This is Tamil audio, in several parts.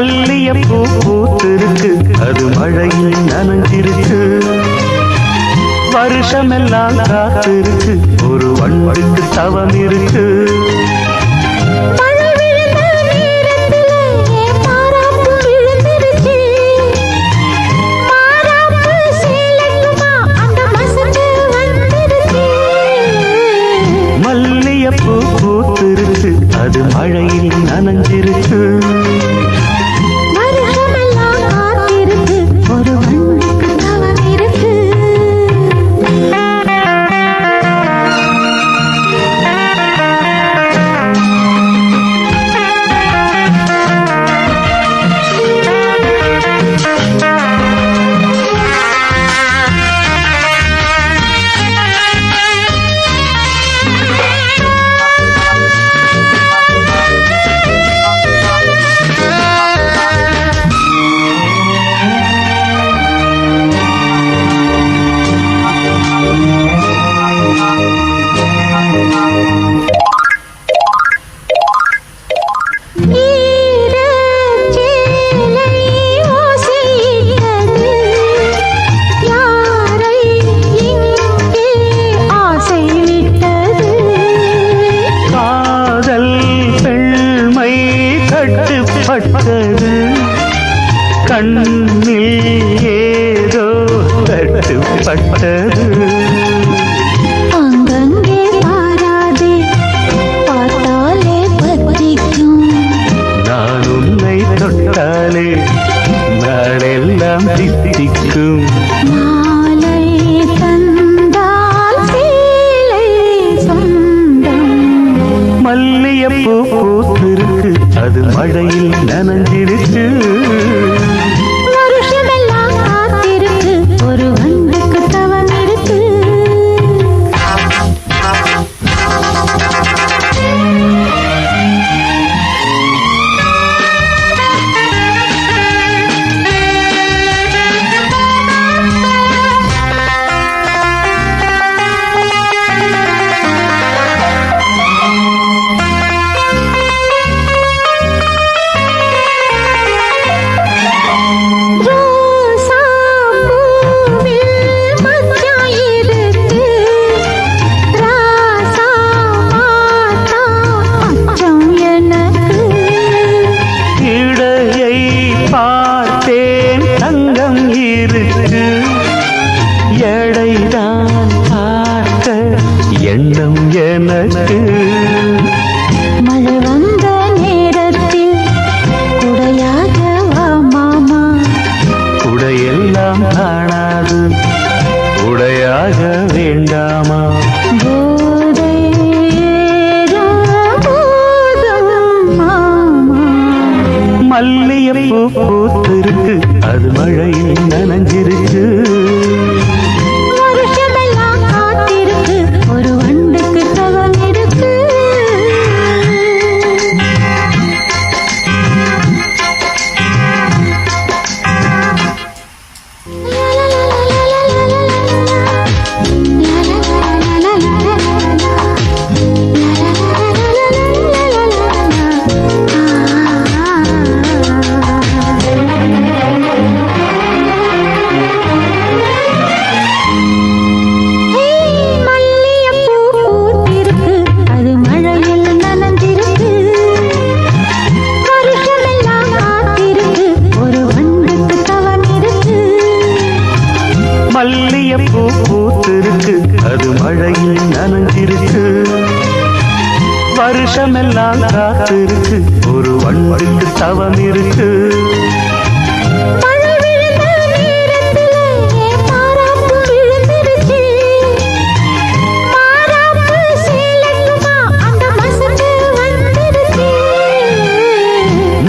மல்லியப்பூ பூத்திருக்கு, அது மழையில் நனைஞ்சிருக்கு. வருஷமெல்லாம் காத்திருக்கு, ஒரு வண்டுக்கு தவம் இருக்கு. மல்லியப்பூ பூத்திருக்கு, அது மழையில் நனைஞ்சிருக்கு. கண்ணில் ஏதோ தட்டுப்பட்டது. அங்கங்கே பாராதே, பார்த்தாலே பத்திக்கும். நான் உன்னை தொட்டாலே நாளெல்லாம் தித்திக்கும். மாலை தந்தால் சேலை சொந்தம். மல்லியப்பூ பூத்திருக்கு, அது மழையில் நனைஞ்சிருக்கு. வருஷமெல்லாம் காத்திருக்கு, ஒரு வண்டுக்கு தவம் இருக்கு. பார்த்தேன் தங்கம் இருக்கு, எடைதான் பார்த்த எண்ணம் எனக்கு. மழை வந்த நேரத்தில் குடையாக வா மாமா. குடையெல்லாம் காணாது, உடையாக வேண்டாமா? போதை போதும் மாமா. மல்லியப்பூ பூத்திருக்கு, அது மழையில் நனைஞ்சிருக்கு. வருஷமெல்லாம் காத்திருக்கு, ஒரு வண்டுக்கு தவம் இருக்கு. மல்லியப்பூ பூத்திருக்கு, அது மழையில் நனைஞ்சிருக்கு. வருஷமெல்லாம் காத்திருக்கு, ஒரு வண்டுக்கு தவம் இருக்கு.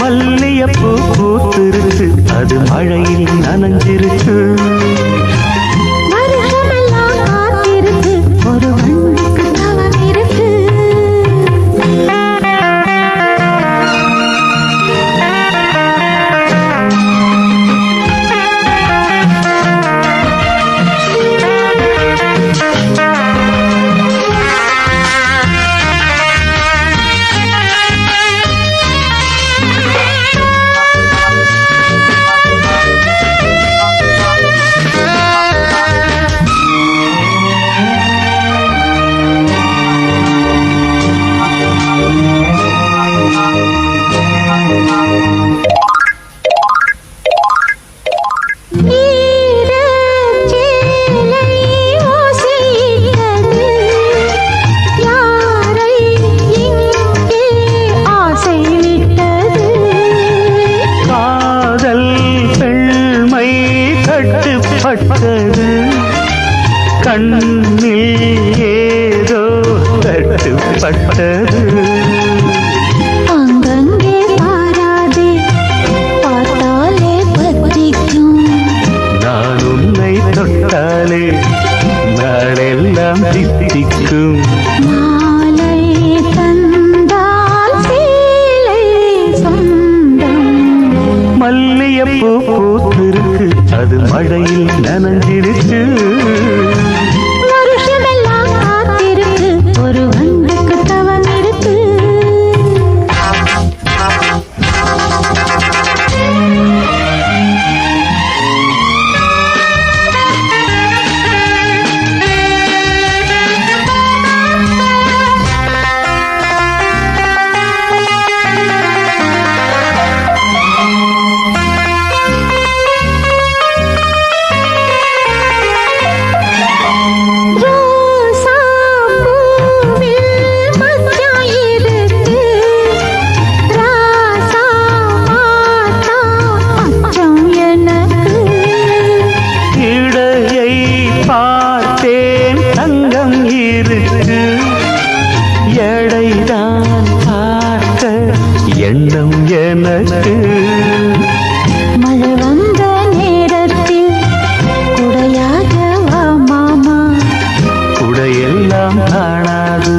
மல்லியப்பூ பூத்திருக்கு, அது மழையில் நனைஞ்சிருக்கு. ஒரு வண்டுக்கு தவம் இருக்கு. மழையில் நனைஞ்சிருச்சு. வருஷமெல்லாம் காத்திருக்கு ஒரு வண்டுக்கு தவம் இருக்கு. எடைதான் பார்க்க எண்ணம் எனக்கு. மழை வந்த நேரத்தில் குடையாக வா மாமா. குடையெல்லாம் காணாது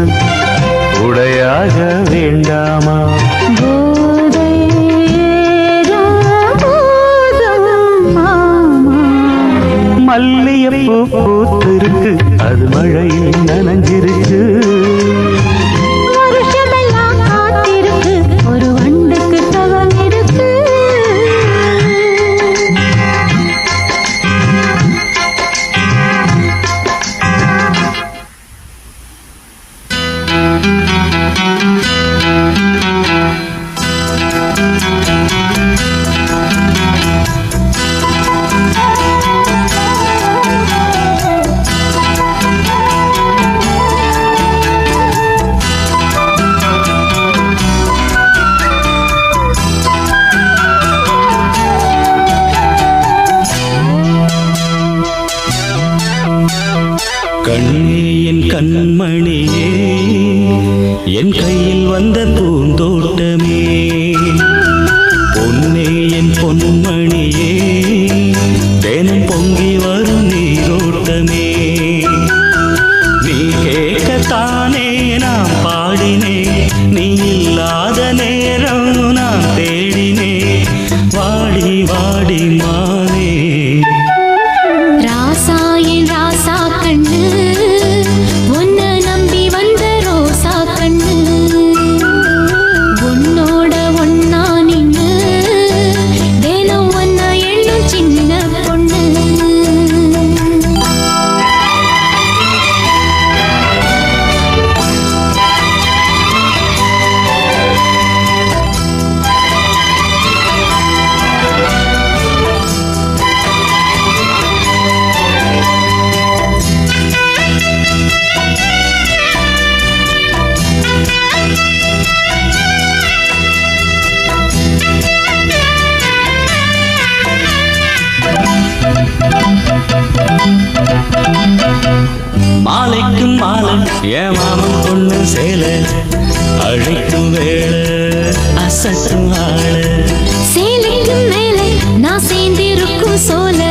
உடையாக வேண்டாமா? போதை போதும் மாமா. மல்லிகைப்பூ பூத்திருக்கு அது மழையில் நனைஞ்சிருக்கு. வருஷமெல்லாம் காத்திருக்கு ஒரு வண்டுக்கு தவம் இருக்கு. கண்ணே என் கண்மணியே என் கையில் வந்த பூந்தோட்டமே. பொன்னே என் பொன்மணியே தினம் பொங்கி வரும் நீரோட்டமே. நீ கேட்கத்தானே நான் பாடினேன், நீ இல்லாத நேரம் நான் தேடினேன். வாடி வாடி மானே ராசா என் ராசா கண்ணு, உன்னை நம்பி வந்த ரோசா கண்ணு. உன்னோட ஒன்னா நின்னு தினம் ஒன்னா எண்ணும் சின்ன பொண்ணு. மாலைக்கும் மாலை என் மாமன் பொண்ணு சேல அழைக்கும் வேளை அசட்டும் ஆள. சேலைக்கும் மேலே நான் சேர்ந்திருக்கும் சோலை